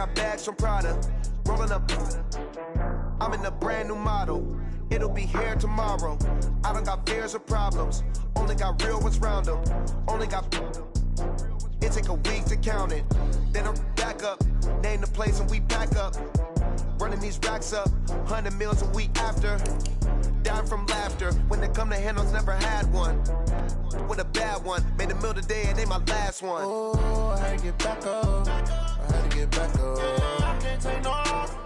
got bags from Prada. Rolling up. I'm in a brand new model. It'll be here tomorrow. I don't got fears or problems. Only got real ones round them. Only got. It take a week to count it. Then I'm back up. Name the place and we pack up. Running these racks up. 100 meals a week after. Down from laughter. When they come to handles, never had one. With a bad one. Made a meal today and ain't my last one. Oh, I had to get back up. I had to get back up. I can't take no off.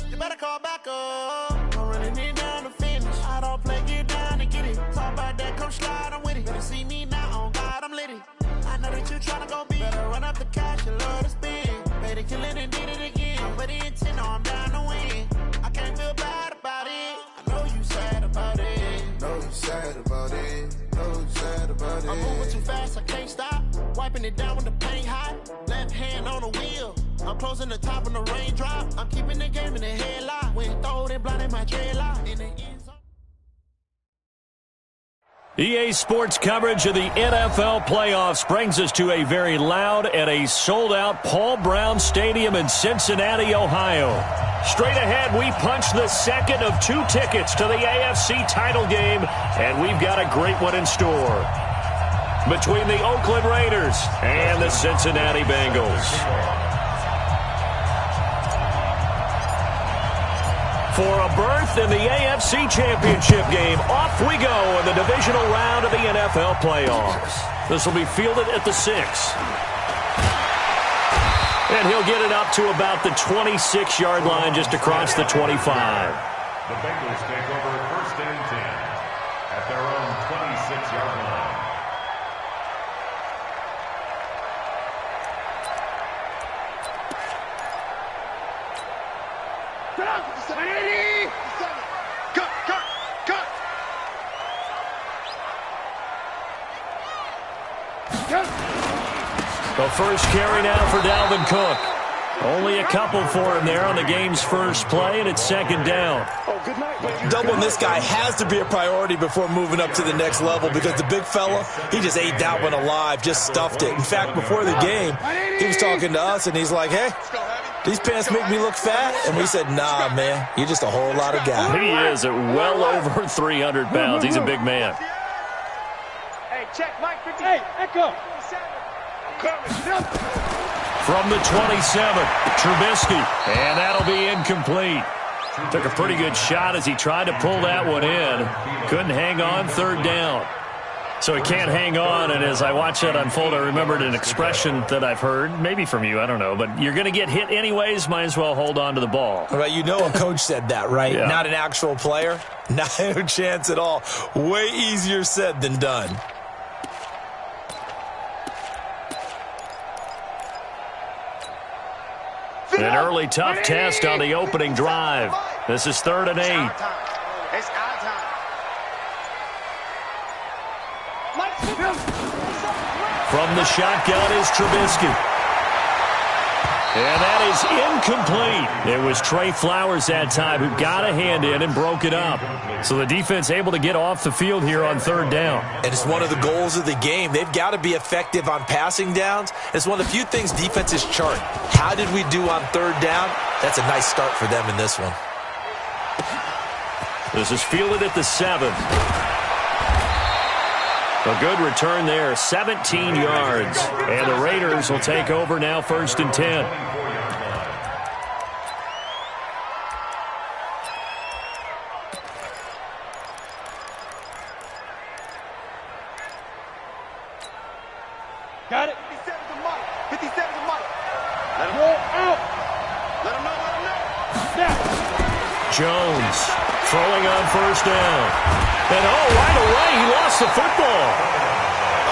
You better call back up. Don't really need down to finish. I don't play, get down to get it. Talk about that, come slide, I'm with it. Better see me now, on God, I'm lit it. I know that you tryna go big. Better run up the cash, you love to spend. Better kill it and did it again. But the intent, no, I'm down to win. I can't feel bad about it. I know you sad about it. Know you sad about it. Know you sad about it. I'm moving too fast, I can't stop. Wiping it down when the paint hot. Left hand on the wheel. I'm closing the top when the raindrop. I'm keeping the game in the headlock. When throw it, blinding my dreadlock. In the end zone. EA Sports coverage of the NFL playoffs brings us to a very loud and a sold-out Paul Brown Stadium in Cincinnati, Ohio. Straight ahead, we punch the second of 2 tickets to the AFC title game, and we've got a great one in store between the Oakland Raiders and the Cincinnati Bengals. For a berth in the AFC Championship game, off we go in the divisional round of the NFL playoffs. This will be fielded at the 6. And he'll get it up to about the 26-yard line, just across the 25. The Bengals take over 1st and 10 at their own 26-yard line. The first carry now for Dalvin Cook. Only a couple for him there on the game's first play, and it's 2nd down. Doubling this guy has to be a priority before moving up to the next level because the big fella, he just ate that one alive, just stuffed it. In fact, before the game, he was talking to us, and he's like, hey, these pants make me look fat? And we said, nah, man, you're just a whole lot of guy. He is at well over 300 pounds. He's a big man. Hey, check, Mike 50. Hey, Echo. From the 27, Trubisky, and that'll be incomplete. Took a pretty good shot as he tried to pull that one in. Couldn't hang on, 3rd down. So he can't hang on, and as I watch that unfold, I remembered an expression that I've heard, maybe from you, I don't know, but you're going to get hit anyways, might as well hold on to the ball. Right, you know a coach said that, right? Yeah. Not an actual player? Not a chance at all. Way easier said than done. An early tough test on the opening drive. This is 3rd and 8. It's our time. From the shotgun is Trubisky. And that is incomplete. It was Trey Flowers that time who got a hand in and broke it up. So the defense able to get off the field here on 3rd down. And it's one of the goals of the game. They've got to be effective on passing downs. It's one of the few things defenses chart. How did we do on 3rd down? That's a nice start for them in this one. This is fielded at the 7. A good return there, 17 yards. And the Raiders will take over now 1st and 10. Got it. 57 to Mike. 57 to Mike. Let him roll out. Let him know, let him know. Snap. Jones throwing on 1st down. And right away, he lost the football.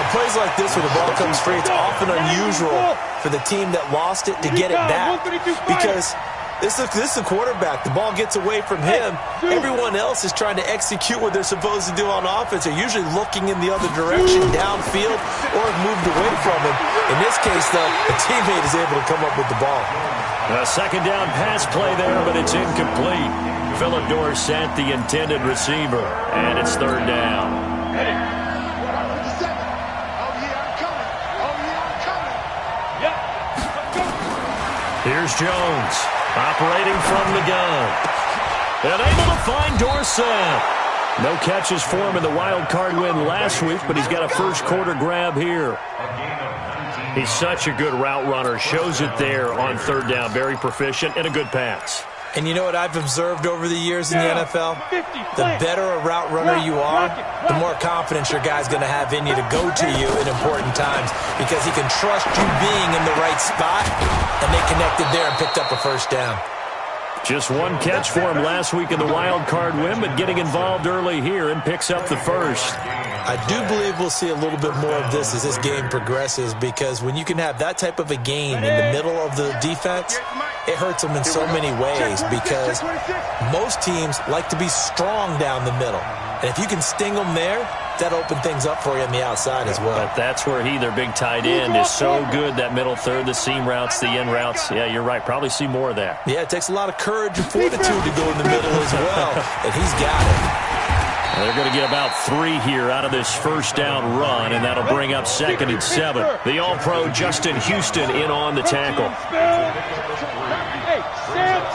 On plays like this where the ball comes free, it's often unusual for the team that lost it to get it back. Because this is the quarterback. The ball gets away from him. Everyone else is trying to execute what they're supposed to do on offense. They're usually looking in the other direction, downfield, or have moved away from him. In this case, though, a teammate is able to come up with the ball. A 2nd down pass play there, but it's incomplete. Phillip Dorsett, the intended receiver, and it's 3rd down. Hey. 57. Oh, yeah, I'm coming. Oh, yeah, I'm coming. Yep. Here's Jones, operating from the gun. And able to find Dorsett. No catches for him in the wild card win last week, but he's got a first quarter grab here. He's such a good route runner. Shows it there on third down. Very proficient and a good pass. And you know what I've observed over the years in the NFL? The better a route runner you are, the more confidence your guy's going to have in you to go to you in important times because he can trust you being in the right spot, and they connected there and picked up a first down. Just one catch for him last week in the wild card win, but getting involved early here and picks up the first. I do believe we'll see a little bit more of this as this game progresses because when you can have that type of a game in the middle of the defense, it hurts them in so many ways because most teams like to be strong down the middle. And if you can sting them there, that'll open things up for you on the outside as well. But that's where their big tight end, is so good, that middle third, the seam routes, the in routes. Yeah, you're right. Probably see more of that. Yeah, it takes a lot of courage and fortitude to go in the middle as well, and he's got it. They're going to get about 3 here out of this first down run, and that'll bring up 2nd and 7. The All-Pro Justin Houston in on the tackle. Hey, stand up.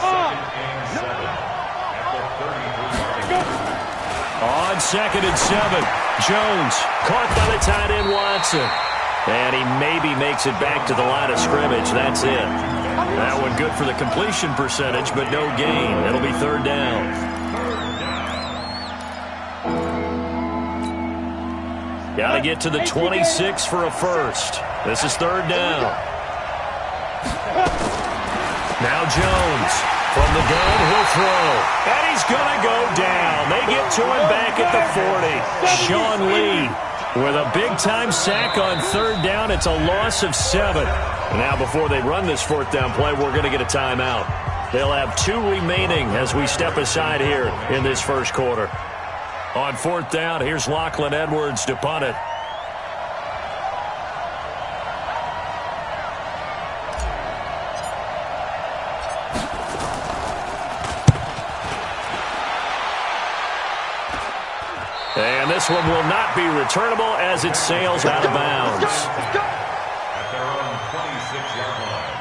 On 2nd and 7, Jones caught by the tight end Watson. And he maybe makes it back to the line of scrimmage. That's it. That one good for the completion percentage, but no gain. It'll be 3rd down. Got to get to the 26 for a first. This is 3rd down. Now Jones from the gun, he'll throw. And he's going to go down. They get to him back at the 40. Sean Lee with a big-time sack on 3rd down. It's a loss of 7. Now before they run this 4th down play, we're going to get a timeout. They'll have 2 remaining as we step aside here in this first quarter. On 4th down, here's Lachlan Edwards to punt it. And this one will not be returnable as it sails out of bounds. At their own 26-yard line.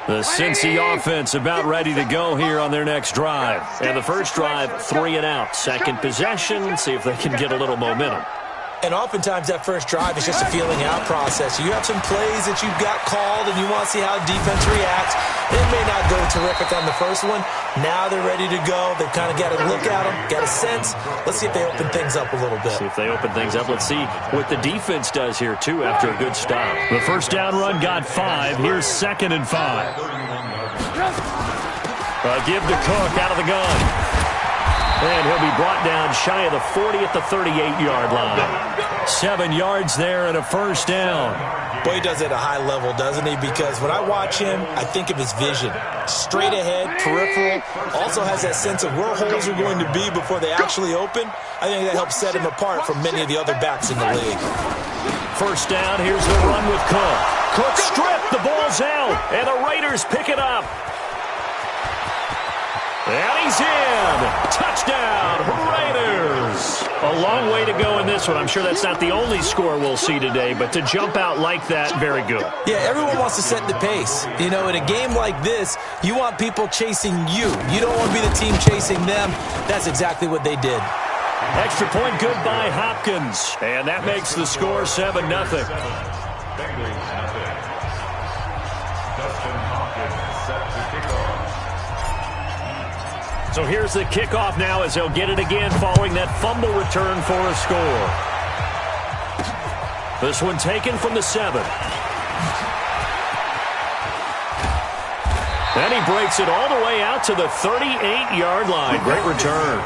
The Cincy offense about ready to go here on their next drive. And the first drive, 3 and out. Second possession, see if they can get a little momentum. And oftentimes that first drive is just a feeling out process. You have some plays that you've got called and you want to see how defense reacts. It may not go terrific on the first one. Now they're ready to go. They've kind of got to look at them, got a sense. Let's see if they open things up a little bit. See if they open things up. Let's see what the defense does here, too, after a good stop. The first down run got 5. Here's 2nd and 5. Give to Cook out of the gun. And he'll be brought down shy of the 40 at the 38-yard line. 7 yards there and a first down. Boy, he does it at a high level, doesn't he? Because when I watch him, I think of his vision. Straight ahead, peripheral. Also has that sense of where holes are going to be before they actually open. I think that helps set him apart from many of the other backs in the league. First down, here's the run with Cook. Cook stripped, the ball's out, and the Raiders pick it up. And he's in. Touchdown, Raiders. A long way to go in this one. I'm sure that's not the only score we'll see today, but to jump out like that, very good. Yeah, everyone wants to set the pace. You know, in a game like this, you want people chasing you. You don't want to be the team chasing them. That's exactly what they did. Extra point good by Hopkins. And that makes the score 7-0. Bengals nothing. Dustin Hopkins set to kick off. So here's the kickoff now as they'll get it again following that fumble return for a score. This one taken from the 7. And he breaks it all the way out to the 38-yard line. Great return.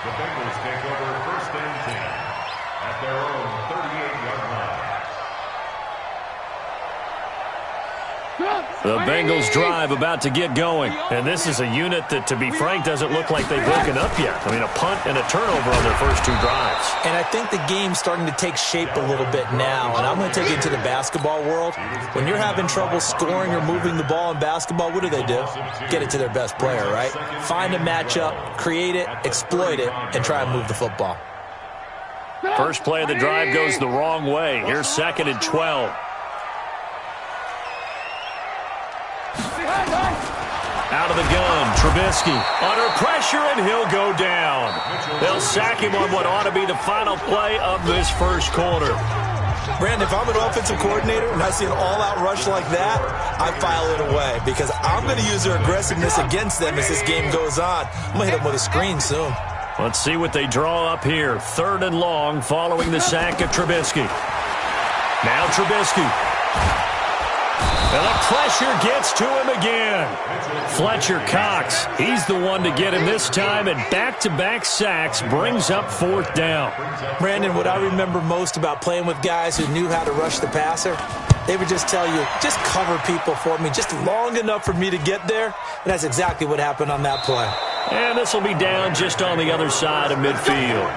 The Bengals take over 1st and 10 at their own 38-yard line. The Bengals drive about to get going. And this is a unit that, to be frank, doesn't look like they've broken up yet. I mean, a punt and a turnover on their first 2 drives. And I think the game's starting to take shape a little bit now. And I'm going to take it to the basketball world. When you're having trouble scoring or moving the ball in basketball, what do? Get it to their best player, right? Find a matchup, create it, exploit it, and try and move the football. First play of the drive goes the wrong way. Here's 2nd and 12. Out of the gun, Trubisky under pressure, and he'll go down. They'll sack him on what ought to be the final play of this first quarter. Brandon, if I'm an offensive coordinator and I see an all-out rush like that, I file it away because I'm going to use their aggressiveness against them as this game goes on. I'm going to hit them with a screen soon. Let's see what they draw up here. 3rd and long following the sack of Trubisky. Now Trubisky. And the pressure gets to him again. Fletcher Cox, he's the one to get him this time, and back-to-back sacks brings up 4th down. Brandon, what I remember most about playing with guys who knew how to rush the passer, they would just tell you, just cover people for me, just long enough for me to get there, and that's exactly what happened on that play. And this will be down just on the other side of midfield.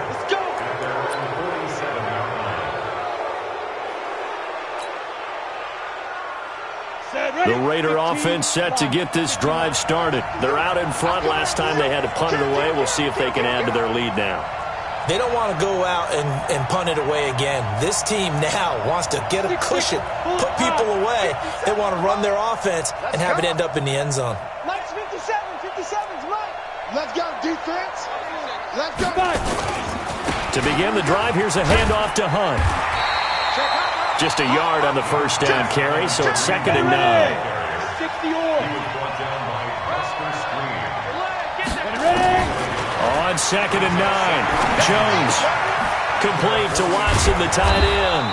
The Raider offense set to get this drive started. They're out in front. Last time they had to punt it away. We'll see if they can add to their lead now. They don't want to go out and punt it away again. This team now wants to get a cushion, put people away. They want to run their offense and have it end up in the end zone. Mike's 57's Mike. Let's go, defense. Let's go. To begin the drive, here's a handoff to Hunt. Just a yard on the first down carry, so it's 2nd and 9. 60 On 2nd and 9, Jones complete to Watson, the tight end.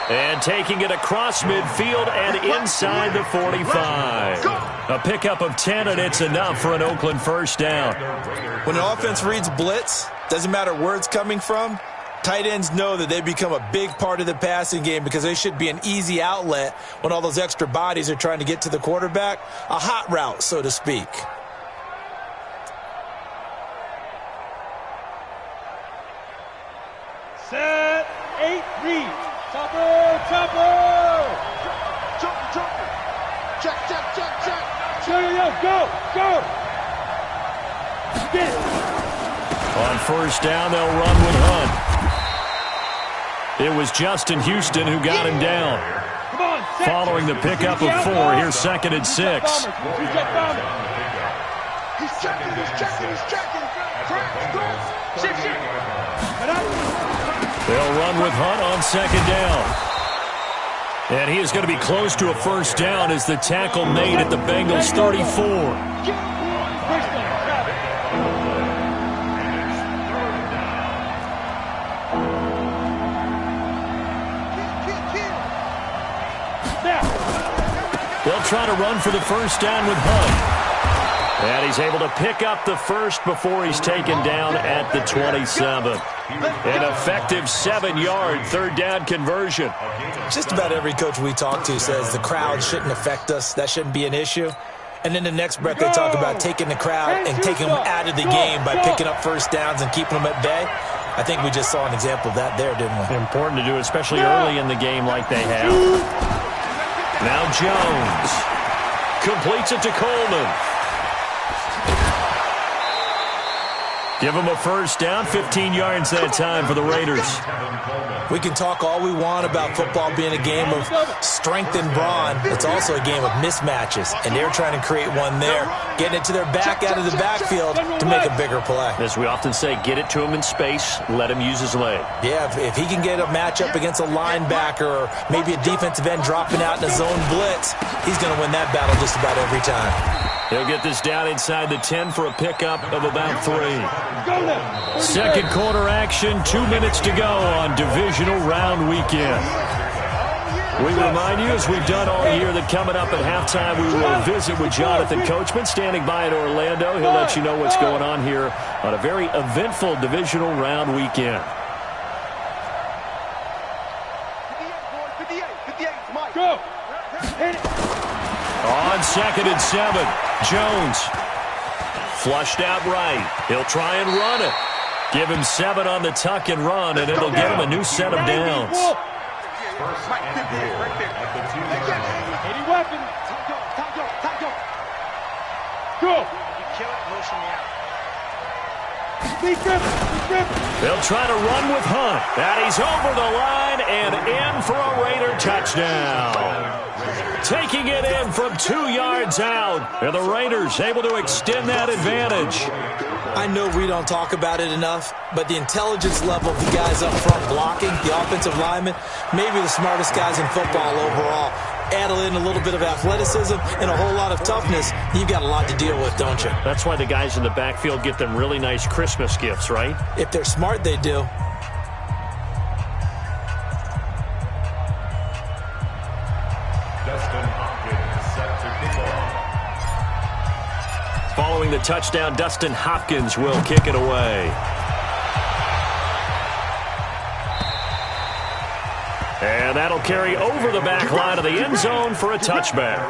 And taking it across midfield and inside the 45. A pickup of 10, and it's enough for an Oakland first down. When an offense reads blitz, doesn't matter where it's coming from, tight ends know that they become a big part of the passing game because they should be an easy outlet when all those extra bodies are trying to get to the quarterback. A hot route, so to speak. Set, 8, read. Chopper. Check. Go. Get it. On first down, they'll run with Hunt. It was Justin Houston who got him down. Come on, Following the pickup of 4, here's 2nd and 6. He's checking. They'll run with Hunt on 2nd down. And he is going to be close to a first down as the tackle made at the Bengals 34. They'll try to run for the first down with Hunt. And he's able to pick up the first before he's taken down at the 27. An effective 7-yard third down conversion. Just about every coach we talk to says the crowd shouldn't affect us. That shouldn't be an issue. And then the next breath they talk about taking the crowd and taking them out of the game by picking up first downs and keeping them at bay. I think we just saw an example of that there, didn't we? Important to do, especially early in the game like they have. Now Jones completes it to Coleman. Give him a first down, 15 yards that time for the Raiders. We can talk all we want about football being a game of strength and brawn. It's also a game of mismatches, and they're trying to create one there, getting it to their back out of the backfield to make a bigger play. As we often say, get it to him in space, let him use his leg. Yeah, if he can get a matchup against a linebacker or maybe a defensive end dropping out in a zone blitz, he's going to win that battle just about every time. He'll get this down inside the 10 for a pickup of about 3. Second quarter action, 2 minutes to go on divisional round weekend. We remind you, as we've done all year, that coming up at halftime, we will visit with Jonathan Coachman, standing by in Orlando. He'll let you know what's going on here on a very eventful divisional round weekend. 58, Mike. Go. Hit it. On it's 2nd and 7. Jones flushed out right. He'll try and run it. Give him 7 on the tuck and run, and it'll get him a new set of downs. First and goal at the 2-yard line. Any weapon. Time go. Go. You kill it, motion me out. They'll try to run with Hunt. And he's over the line and in for a Raider touchdown. Taking it in from 2 yards out. And the Raiders able to extend that advantage. I know we don't talk about it enough, but the intelligence level of the guys up front blocking, the offensive linemen, maybe the smartest guys in football overall. Add in a little bit of athleticism and a whole lot of toughness, you've got a lot to deal with, don't you? That's why the guys in the backfield get them really nice Christmas gifts, right? If they're smart, they do. Dustin Hopkins set to kick off. Following the touchdown, Dustin Hopkins will kick it away. And that'll carry over the back line of the end zone for a touchback.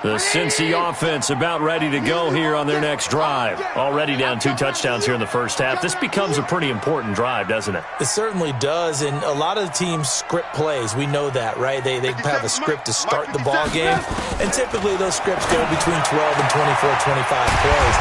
The Cincy offense about ready to go here on their next drive. Already down 2 touchdowns here in the first half. This becomes a pretty important drive, doesn't it? It certainly does, and a lot of the teams script plays. We know that, right? They have a script to start the ball game, and typically those scripts go between 12 and 24, 25 plays.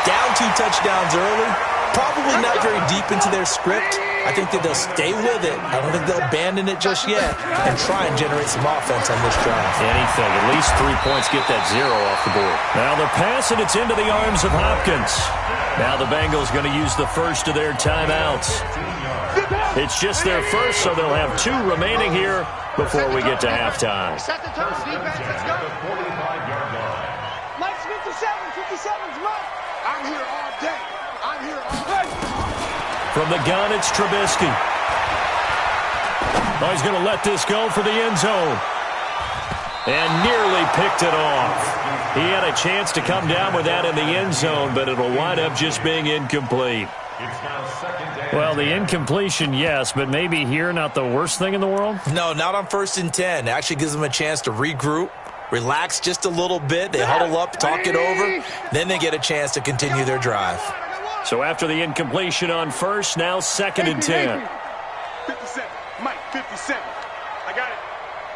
Down 2 touchdowns early, probably not very deep into their script. I think that they'll stay with it. I don't think they'll abandon it just yet and try and generate some offense on this drive. Anything. At least 3 points, get that 0 off the board. Now the pass, and it's into the arms of Hopkins. Now the Bengals going to use the first of their timeouts. It's just their first, so they'll have 2 remaining here before we get to halftime. Set the tone, defense, let's go. 45-yard line. Mike's 57's Mike. I'm here all day. I'm here all day. From the gun, it's Trubisky. Oh, he's going to let this go for the end zone. And nearly picked it off. He had a chance to come down with that in the end zone, but it'll wind up just being incomplete. It's now 2nd down. Well, the incompletion, yes, but maybe here not the worst thing in the world? No, not on 1st and 10. It actually gives them a chance to regroup, relax just a little bit. They huddle up, talk it over. Then they get a chance to continue their drive. So after the incompletion on first, now 2nd and 10. 57, Mike, 57. I got it.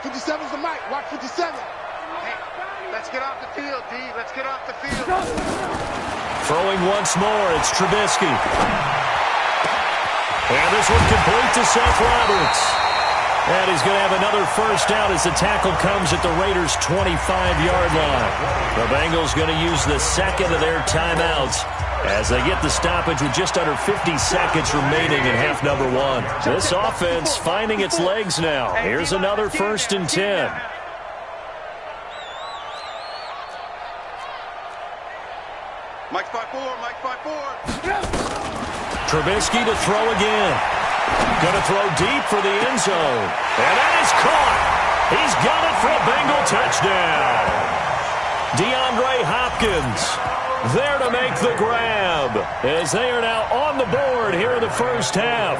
57's the Mike. Watch 57. Hey, let's get off the field, D. Let's get off the field. Throwing once more, it's Trubisky. And this one complete to Seth Roberts. And he's going to have another first down as the tackle comes at the Raiders' 25-yard line. The Bengals going to use the second of their timeouts as they get the stoppage with just under 50 seconds remaining in half number 1. This offense finding its legs now. Here's another 1st and 10. Mike 5-4, Mike 5-4. Trubisky to throw again. Going to throw deep for the end zone. And that is caught. He's got it for a Bengal touchdown. DeAndre Hopkins there to make the grab as they are now on the board here in the first half.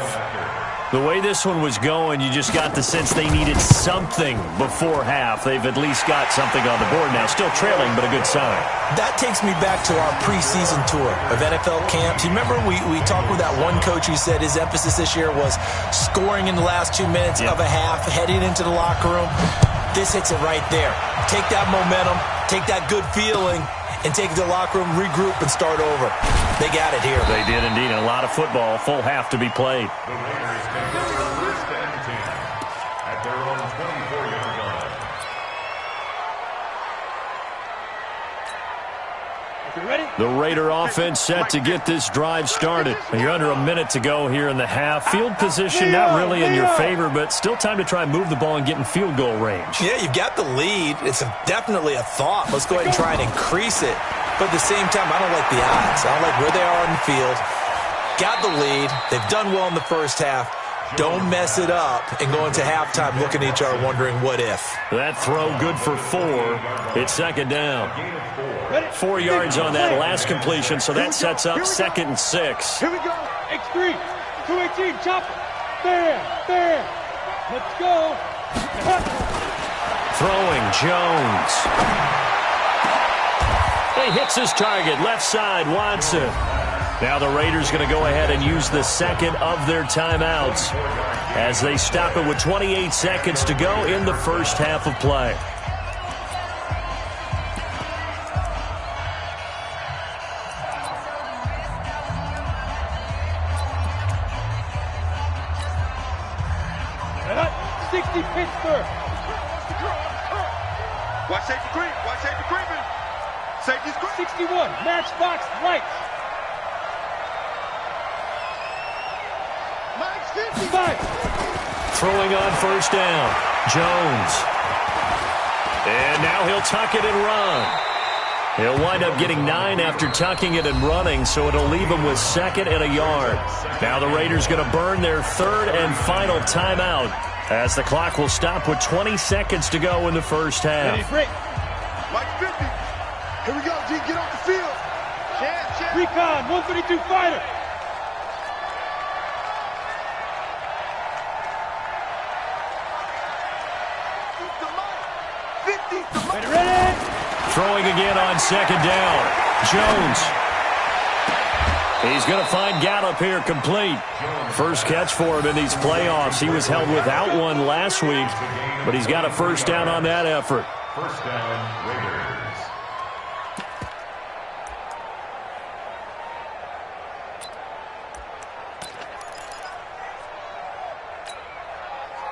The way this one was going, you just got the sense they needed something before half. They've at least got something on the board now. Still trailing, but a good sign. That takes me back to our preseason tour of NFL camps. You remember we talked with that one coach who said his emphasis this year was scoring in the last 2 minutes of a half, heading into the locker room. This hits it right there. Take that momentum, take that good feeling, and take it to the locker room, regroup, and start over. They got it here. They did indeed. And a lot of football, full half to be played. The Raiders take over 1st and 10 at their own 24-yard line. The Raider offense set to get this drive started. You're under a minute to go here in the half. Field position not really in your favor, but still time to try and move the ball and get in field goal range. Yeah, you've got the lead. It's definitely a thought. Let's go ahead and try and increase it. But at the same time, I don't like the odds. I don't like where they are on the field. Got the lead. They've done well in the first half. Don't mess it up and go into halftime looking at each other wondering what if. That throw good for 4. It's 2nd down. 4 yards on that last completion, so that sets up 2nd and 6. Here we go. X3. 218. Chopper. There. Let's go. Throwing Jones. He hits his target, left side, Watson. Now the Raiders going to go ahead and use the second of their timeouts as they stop it with 28 seconds to go in the first half of play. Pittsburgh. Watch safety creep. Watch safety creeping. Safety's creep. 61. Matchbox right. Mike's 50. 5. Throwing on first down. Jones. And now he'll tuck it and run. He'll wind up getting 9 after tucking it and running, so it'll leave him with 2nd and a yard. Now the Raiders going to burn their 3rd and final timeout, as the clock will stop with 20 seconds to go in the first half. Mike 50. Here we go, G. Get off the field. Chance. Recon, 132 fighter. Ready? Throwing again on 2nd down. Jones. He's going to find Gallup here complete. First catch for him in these playoffs. He was held without one last week, but he's got a first down on that effort. First down, Raiders.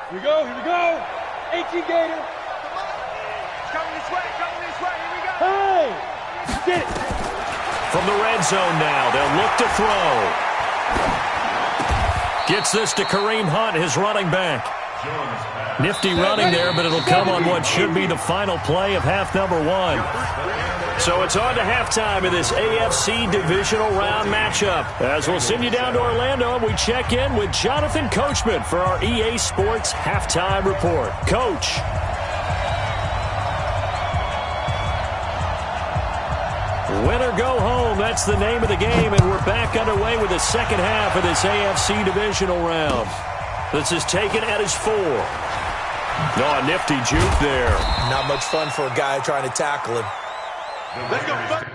Here we go. 18 Gator. Coming this way. Here we go. Hey! Get it. From the red zone now, they'll look to throw. Gets this to Kareem Hunt, his running back. Nifty running there, but it'll come on what should be the final play of half number 1. So it's on to halftime of this AFC divisional round matchup. As we'll send you down to Orlando, and we check in with Jonathan Coachman for our EA Sports halftime report. Coach. Win or go home, that's the name of the game, and we're back underway with the second half of this AFC divisional round. This is taken at his 4. Oh, a nifty juke there. Not much fun for a guy trying to tackle him. Let's go.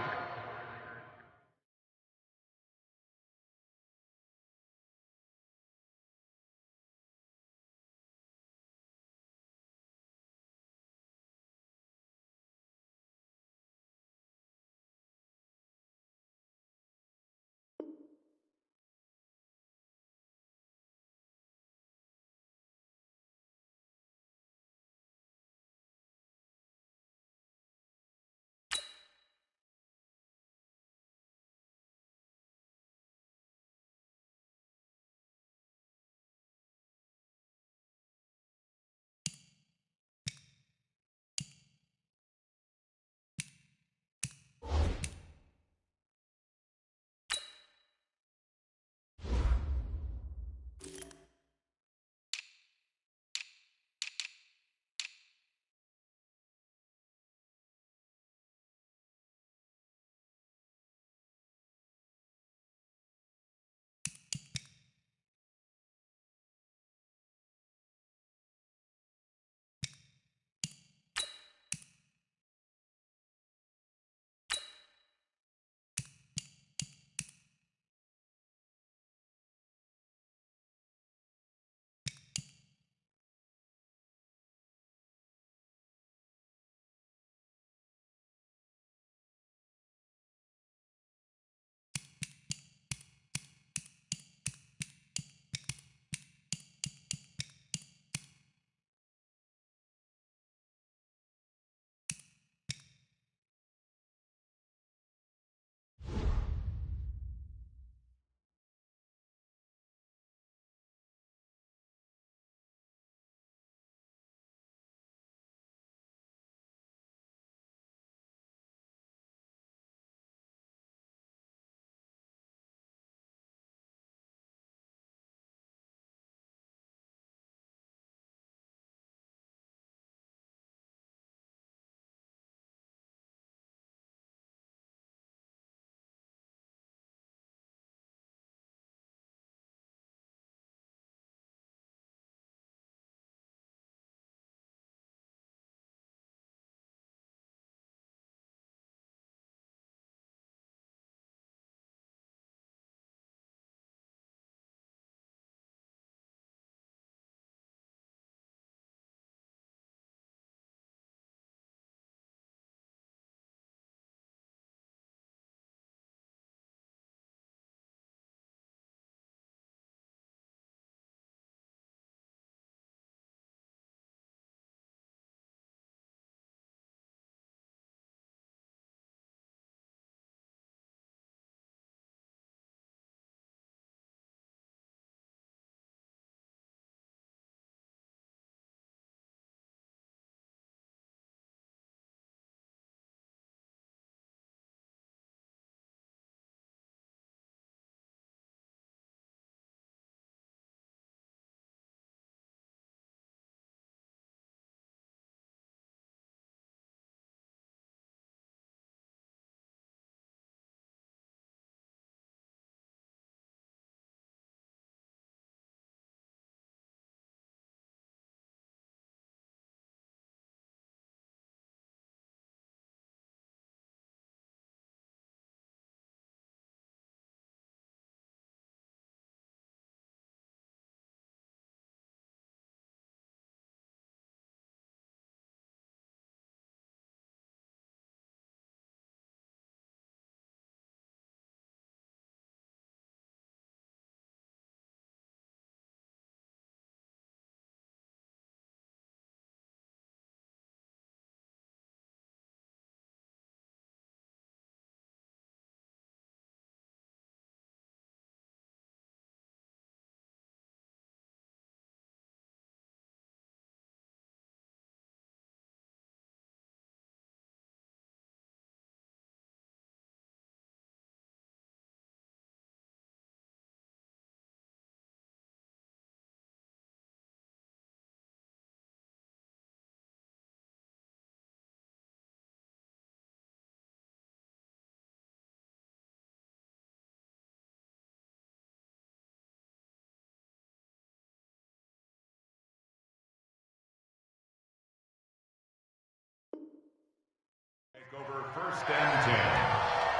Over 1st and 10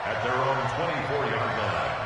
at their own 24-yard line.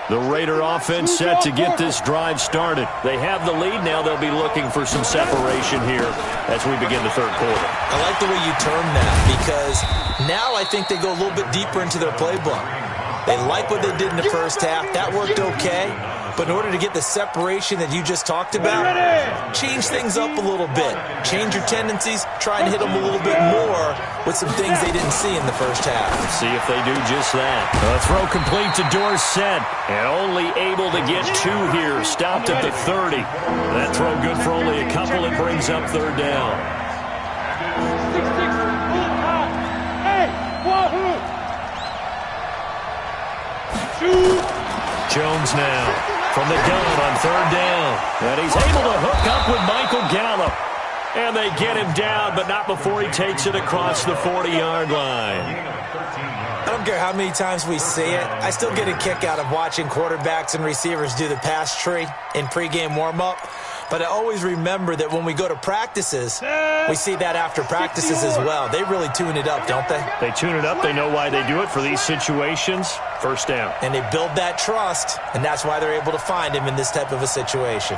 The Raider offense set to get this drive started. They have the lead. Now they'll be looking for some separation here as we begin the third quarter. I like the way you term that because now I think they go a little bit deeper into their playbook. They like what they did in the first half. That worked okay. But in order to get the separation that you just talked about, change things up a little bit. Change your tendencies. Try and hit them a little bit more with some things they didn't see in the first half. Let's see if they do just that. A throw complete to Dorsett. And only able to get 2 here. Stopped at the 30. That throw good for only a couple. It brings up third down. 6-6. Hey, wahoo! Jones now from the gun on third down. And he's able to hook up with Michael Gallup. And they get him down, but not before he takes it across the 40-yard line. I don't care how many times we see it. I still get a kick out of watching quarterbacks and receivers do the pass tree in pregame warm-up. But I always remember that when we go to practices, we see that after practices as well. They really tune it up, don't they? They tune it up. They know why they do it for these situations. First down. And they build that trust, and that's why they're able to find him in this type of a situation.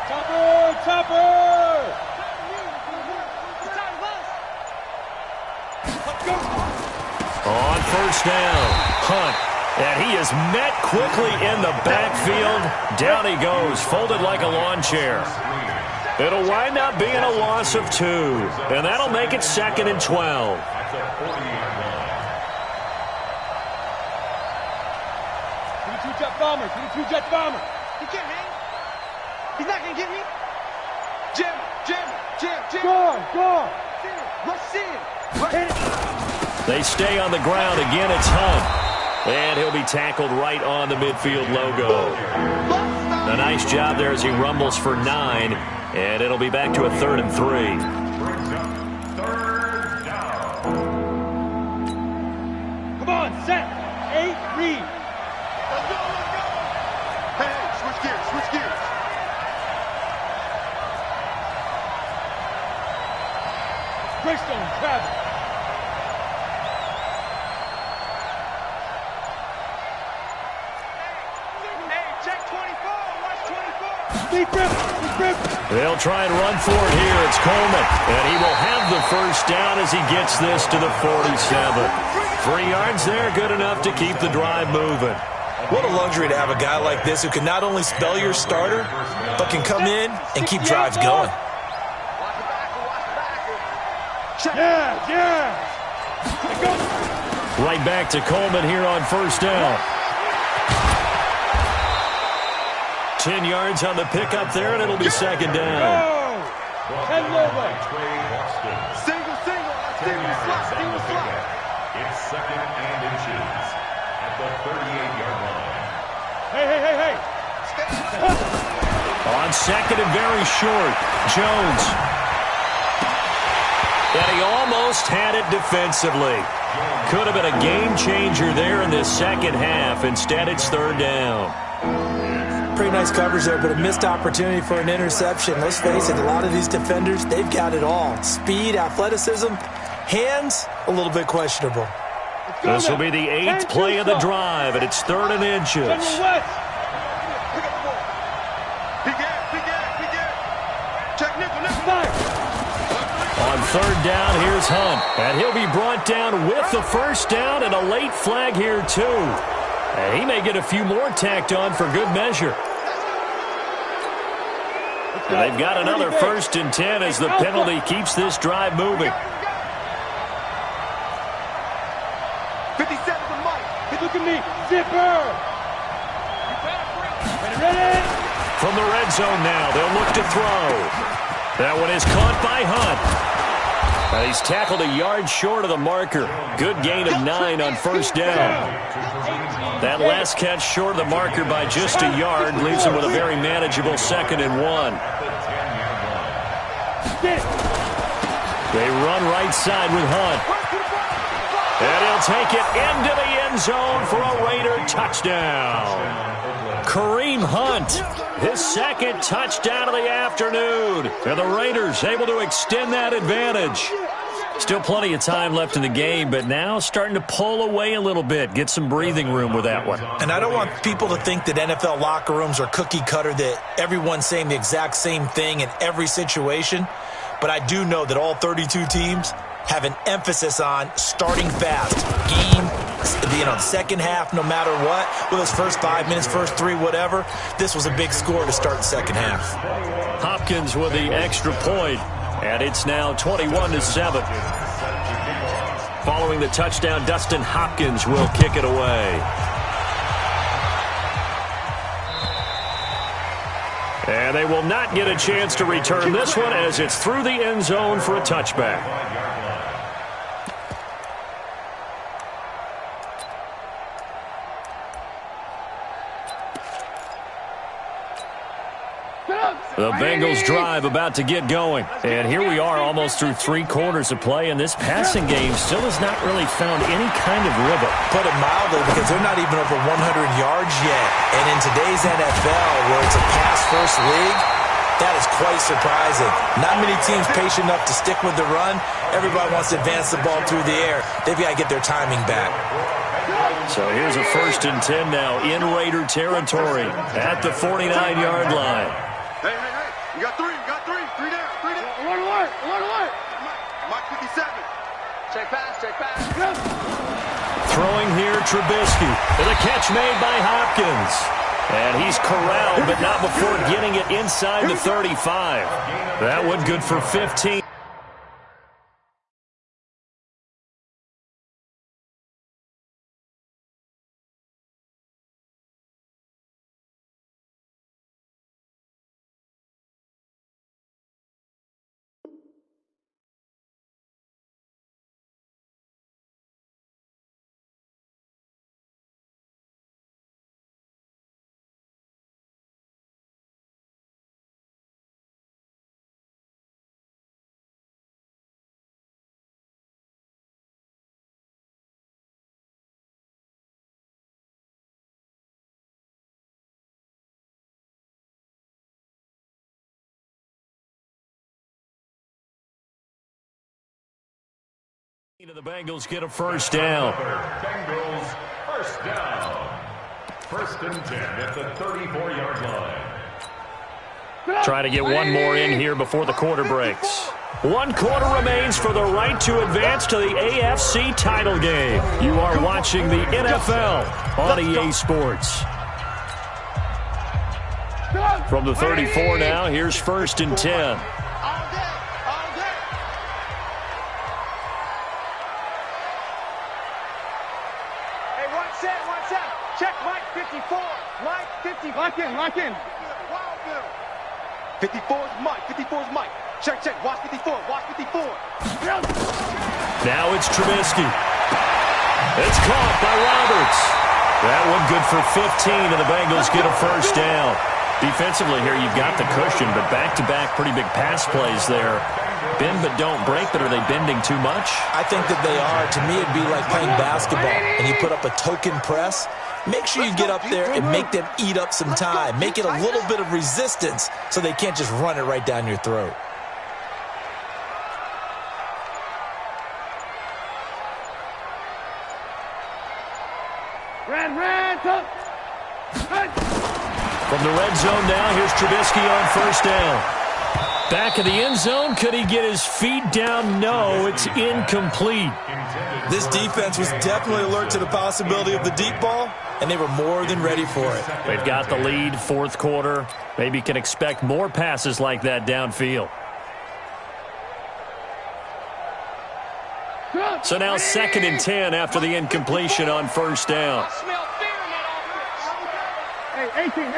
Chopper! Chopper! On first down, Hunt. And he is met quickly in the backfield. Down he goes, folded like a lawn chair. It'll wind up being a loss of 2. And that'll make it 2nd and 12. Jet bomber, 22 jet bomber. He can't hang. He's not going to get me. Jim. Go. Rush in. They stay on the ground. Again, it's Hunt. And he'll be tackled right on the midfield logo. A nice job there as he rumbles for 9. And it'll be back to a 3rd and 3. Come on, set. 8, read. Let's go. Hey, switch gears. Greystone, Travis. They'll try and run for it here. It's Coleman. And he will have the first down as he gets this to the 47. 3 yards there, good enough to keep the drive moving. What a luxury to have a guy like this who can not only spell your starter, but can come in and keep drives going. Yeah. Right back to Coleman here on first down. 10 yards on the pickup there, and it'll be 2nd down. Single slot. It's 2nd and inches at the 38-yard line. Hey. On 2nd and very short, Jones. And he almost had it defensively. Could have been a game changer there in this second half. Instead, it's 3rd down. Pretty nice coverage there, but a missed opportunity for an interception. Let's face it, a lot of these defenders, they've got it all. Speed, athleticism, hands, a little bit questionable. This will be the 8th play of the drive, and it's 3rd and inches. Check nickel. On 3rd down, here's Hunt. And he'll be brought down with the first down and a late flag here, too. And he may get a few more tacked on for good measure. And they've got another 1st and 10 as the penalty keeps this drive moving. 57 to Mike. Look at me. Zipper. Ready? From the red zone now, they'll look to throw. That one is caught by Hunt. And he's tackled a yard short of the marker. Good gain of 9 on first down. That last catch short of the marker by just a yard leaves him with a very manageable 2nd and 1. They run right side with Hunt. And he'll take it into the end zone for a Raider touchdown. Kareem Hunt, his 2nd touchdown of the afternoon. And the Raiders able to extend that advantage. Still plenty of time left in the game, but now starting to pull away a little bit, get some breathing room with that one. And I don't want people to think that NFL locker rooms are cookie cutter, that everyone's saying the exact same thing in every situation. But I do know that all 32 teams have an emphasis on starting fast. Game, the second half, no matter what, whether it's first 5 minutes, first 3, whatever. This was a big score to start the second half. Hopkins with the extra point, and it's now 21-7. Following the touchdown, Dustin Hopkins will kick it away. And they will not get a chance to return this one as it's through the end zone for a touchback. The Bengals drive about to get going. And here we are almost through 3 quarters of play, and this passing game still has not really found any kind of rhythm. Put it mildly, because they're not even over 100 yards yet. And in today's NFL, where it's a pass-first league, that is quite surprising. Not many teams patient enough to stick with the run. Everybody wants to advance the ball through the air. They've got to get their timing back. So here's a 1st and 10 now in Raider territory at the 49-yard line. Hey. You got 3. 3 down. 3 down. Alert. Mike 57. Check pass. Throwing here, Trubisky. And a catch made by Hopkins. And he's corralled, but not before getting it inside the 35. That one good for 15. The Bengals get a first down. Bengals first down. 1st and 10 at the 34-yard line. Try to get one more in here before the quarter breaks. 1 quarter remains for the right to advance to the AFC title game. You are watching the NFL on EA Sports. From the 34 now, here's 1st and 10. Check Mike 54. Mike 50. Lock in. 54's Mike. Check. Watch 54. Now it's Trubisky. It's caught by Roberts. That one good for 15, and the Bengals get a first down. Defensively here, you've got the cushion, but back-to-back pretty big pass plays there. Bend but don't break, but are they bending too much? I think that they are. To me, it'd be like playing basketball, and you put up a token press. Make sure you get up there and make them eat up some time. Make it a little bit of resistance so they can't just run it right down your throat. From the red zone now, here's Trubisky on first down. Back of the end zone, could he get his feet down? No, it's incomplete. This defense was definitely alert to the possibility of the deep ball, and they were more than ready for it. They've got the lead, 4th quarter. Maybe can expect more passes like that downfield. So now 2nd and 10 after the incompletion on first down. Hey, 18.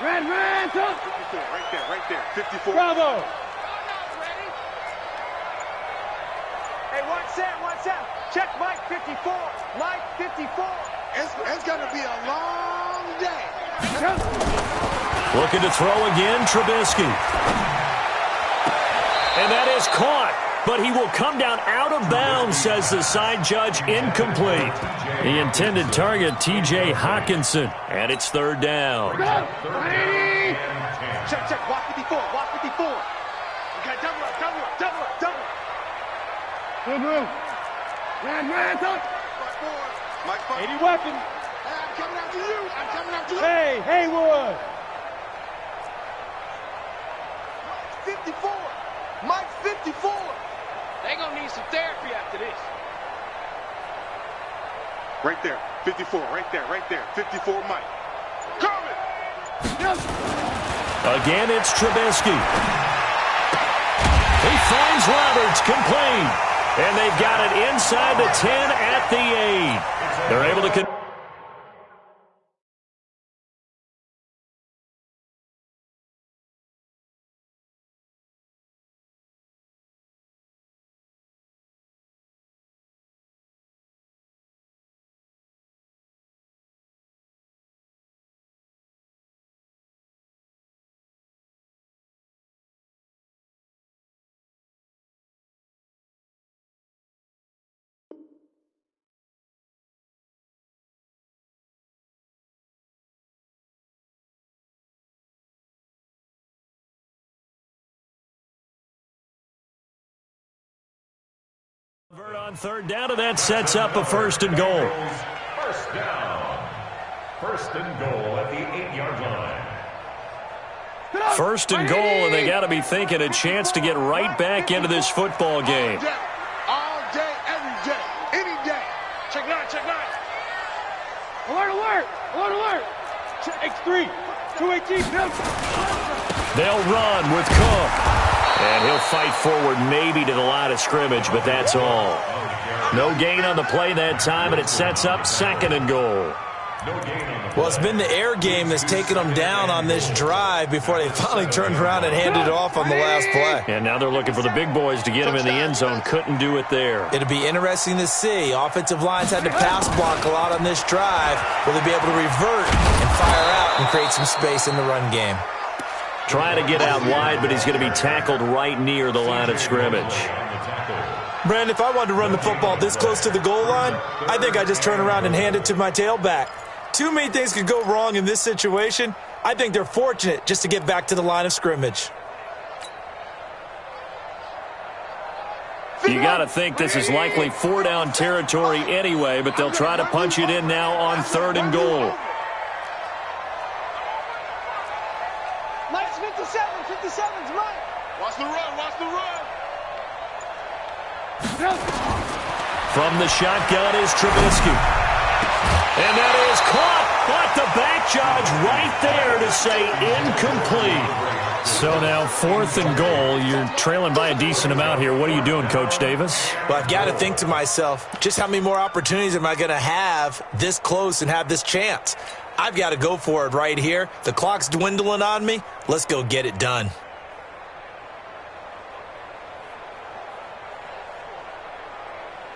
Red, Right there. 54. Bravo. Sam. Check Mike 54. Mike 54. It's going to be a long day. Looking to throw again, Trubisky. And that is caught. But he will come down out of bounds, says the side judge. Incomplete. The intended target, T.J. Hawkinson. And it's third down. Check. Walk 54. Okay, double up. Move. Man, touch. Mike 80 weapon. Hey, I'm coming after you. Hey, Haywood. 54. Mike 54. They gonna need some therapy after this. Right there. 54. Right there. 54 Mike. Coming. Again, it's Trubisky. He finds Roberts, complete. And they've got it inside the 10 at the 8. They're able to... On third down, and that sets up a first and goal. First down. First and goal at the 8-yard line. First and goal, and they got to be thinking a chance to get right back into this football game. All day, every day, any day. Check 9. Alert. Check X3. 218. They'll run with Cook. And he'll fight forward maybe to the line of scrimmage, but that's all. No gain on the play that time, and it sets up second and goal. Well, it's been the air game that's taken them down on this drive before they finally turned around and handed it off on the last play. And now they're looking for the big boys to get him in the end zone. Couldn't do it there. It'll be interesting to see. Offensive lines had to pass block a lot on this drive. Will they be able to revert and fire out and create some space in the run game? Trying to get out wide, but he's going to be tackled right near the line of scrimmage. Brandon, if I wanted to run the football this close to the goal line, I think I just turn around and hand it to my tailback. Too many things could go wrong in this situation. I think they're fortunate just to get back to the line of scrimmage. You got to think this is likely 4-down territory anyway, but they'll try to punch it in now on third and goal. Mike's 57's Mike. Watch the run. From the shotgun is Trubisky. And that is caught, but the back judge right there to say incomplete. So now fourth and goal. You're trailing by a decent amount here. What are you doing, Coach Davis? Well, I've got to think to myself, just how many more opportunities am I going to have this close and have this chance? I've got to go for it right here. The clock's dwindling on me. Let's go get it done.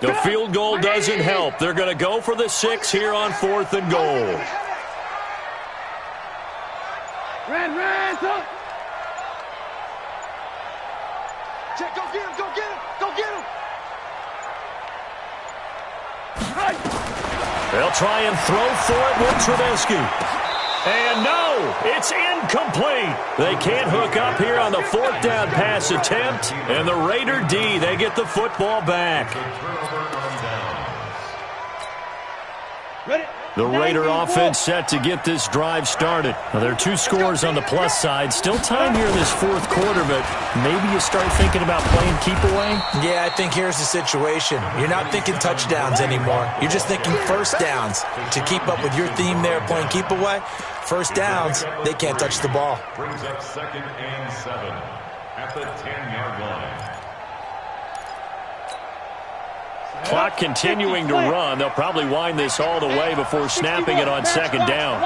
The field goal doesn't help. They're going to go for the 6 here on fourth and goal. Ran, up. Check, go get him. They'll try and throw for it with Trubisky. And no, it's incomplete. They can't hook up here on the fourth down pass attempt. And the Raider D, they get the football back. The Raider offense set to get this drive started. Now, there are 2 scores on the plus side. Still time here in this fourth quarter, but maybe you start thinking about playing keep away? Yeah, I think here's the situation. You're not thinking touchdowns anymore. You're just thinking first downs. To keep up with your theme there, playing keep away, first downs, they can't touch the ball. Brings up 2nd and 7 at the 10-yard line. Clock continuing to run. They'll probably wind this all the way before snapping it on second down.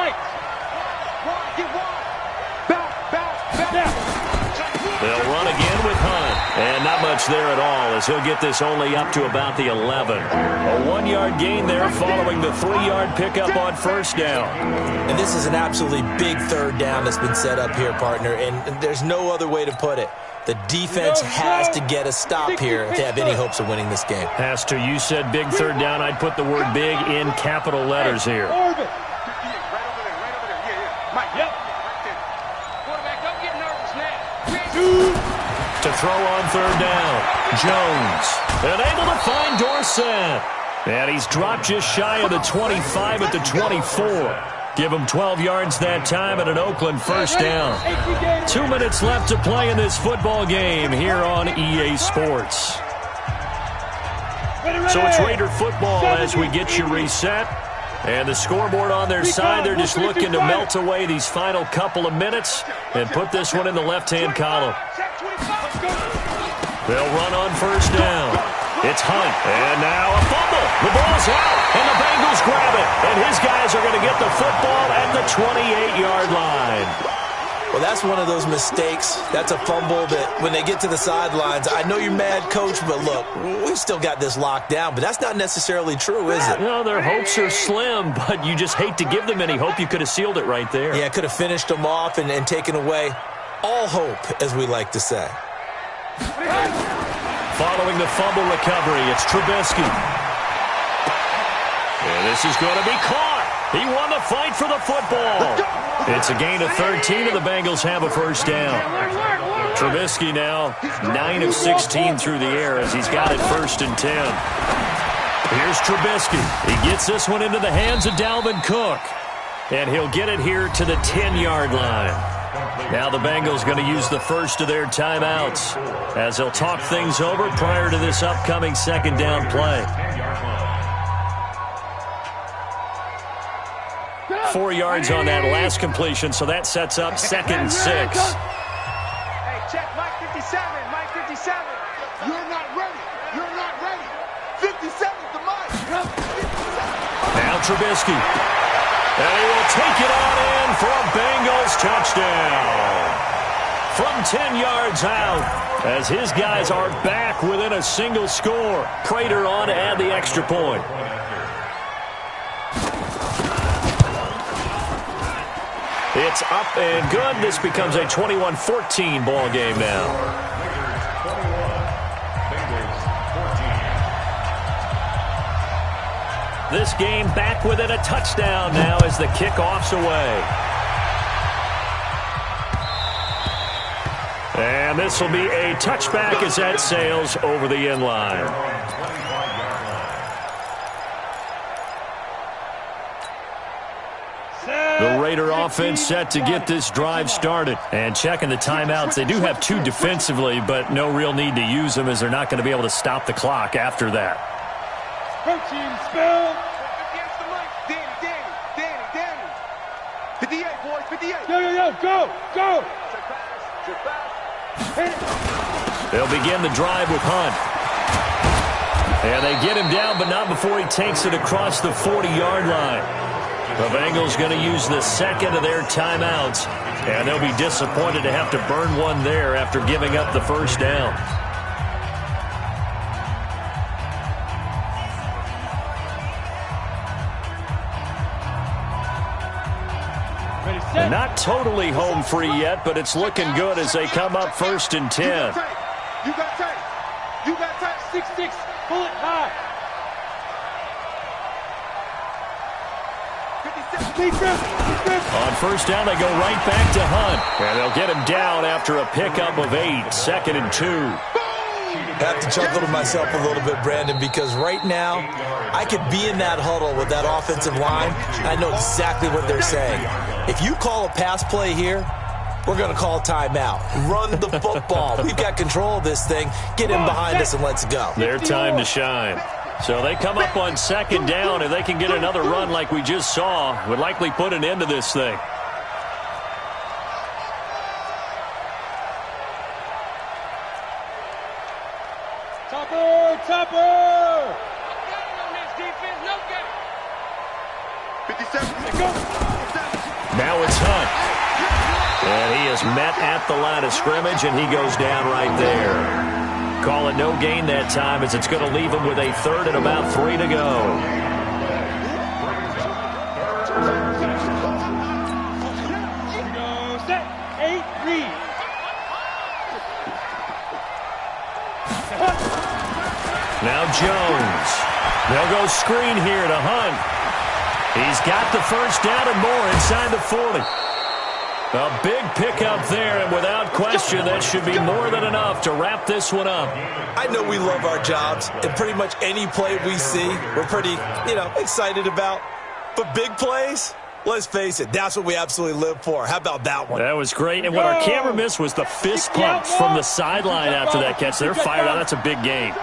They'll run again with Hunt. And not much there at all, as he'll get this only up to about the 11. A 1-yard gain there following the 3-yard pickup on first down. And this is an absolutely big third down that's been set up here, partner, and there's no other way to put it. The defense has to get a stop here to have any hopes of winning this game. Has to. You said big third down. I'd put the word big in capital letters here. Right over there. Yeah. Mike, yep. Right there. Quarterback, don't get nervous now. To throw on third down, Jones. And able to find Dorsett. And he's dropped just shy of the 25 at the 24. Give him 12 yards that time and an Oakland first down. 2 minutes left to play in this football game here on EA Sports. So it's Raider football as we get you reset. And the scoreboard on their side, they're just looking to melt away these final couple of minutes and put this one in the left-hand column. They'll run on first down. It's Hunt, and now a fumble. The ball's out, and the Bengals grab it. And his guys are going to get the football at the 28-yard line. Well, that's one of those mistakes. That's a fumble that when they get to the sidelines, I know you're mad, Coach, but look, we've still got this locked down. But that's not necessarily true, is it? No, their hopes are slim, but you just hate to give them any hope. You could have sealed it right there. Yeah, could have finished them off and taken away all hope, as we like to say. Following the fumble recovery, it's Trubisky. And this is going to be caught. He won the fight for the football. It's a gain of 13, and the Bengals have a first down. Trubisky now 9 of 16 through the air as he's got it 1st and 10. Here's Trubisky. He gets this one into the hands of Dalvin Cook. And he'll get it here to the 10-yard line. Now the Bengals going to use the first of their timeouts as they'll talk things over prior to this upcoming second down play. 4 yards on that last completion, so that sets up 2nd and 6. Hey, check Mike 57. Mike 57. You're not ready. You're not ready. 57's the Mike. Now Trubisky. And he will take it on in for a Bengals touchdown. From 10 yards out, as his guys are back within a single score. Prater on to add the extra point. It's up and good. This becomes a 21-14 ball game now. This game back within a touchdown now as the kickoff's away. And this will be a touchback as that sails over the end line. The Raider offense set to get this drive started. And checking the timeouts, they do have 2 defensively, but no real need to use them as they're not going to be able to stop the clock after that. Coaching spell. Against the mic. Danny. 58, boys, 58. Yo, go. They'll begin the drive with Hunt. And they get him down, but not before he takes it across the 40-yard line. The Bengals going to use the second of their timeouts, and they'll be disappointed to have to burn one there after giving up the first down. Not totally home free yet, but it's looking good as they come up 1st and 10. You got tight. 6-6. Pull it high. 57. On first down, they go right back to Hunt. And they'll get him down after a pickup of 8. 2nd and 2. I have to chuckle to myself a little bit, Brandon, because right now I could be in that huddle with that offensive line. I know exactly what they're saying. If you call a pass play here, we're going to call timeout. Run the football. We've got control of this thing. Get in behind us and let's go. Their time to shine. So they come up on 2nd down. If they can get another run like we just saw, would likely put an end to this thing. Topper! 57. Now it's Hunt. And he is met at the line of scrimmage, and he goes down right there. Call it no gain that time as it's going to leave them with a third and about 3 to go. Now Jones. They'll go screen here to Hunt. He's got the first down and more inside the 40. A big pickup there, and without question, that should be more than enough to wrap this one up. I know we love our jobs, and pretty much any play we see, we're pretty, excited about. But big plays, let's face it, that's what we absolutely live for. How about that one? That was great, and what our camera missed was the fist pump from the sideline after that catch. They're fired out. That's a big gain.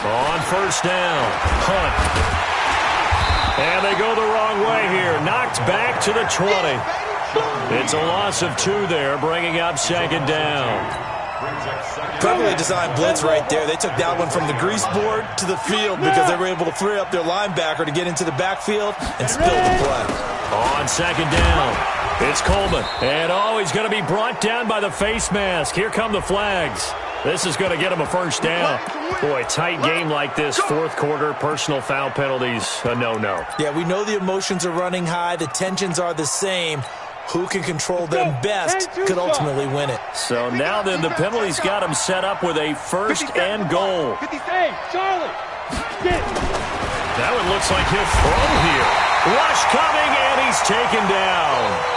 On first down, Hunt. And they go the wrong way here. Knocked back to the 20. It's a loss of 2 there, bringing up second down. Perfectly designed blitz right there. They took that one from the grease board to the field because they were able to free up their linebacker to get into the backfield and spill the play. On second down, it's Coleman. And he's going to be brought down by the face mask. Here come the flags. This is going to get him a first down. Boy, tight game like this, fourth quarter, personal foul penalties, a no-no. Yeah, we know the emotions are running high. The tensions are the same. Who can control them best could ultimately win it. So now then, the penalties got him set up with a first and goal. Hey, Charlie! That one looks like he'll throw here. Rush coming, and he's taken down.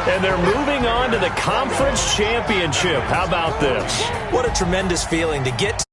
And they're moving on to the conference championship. How about this? What a tremendous feeling to get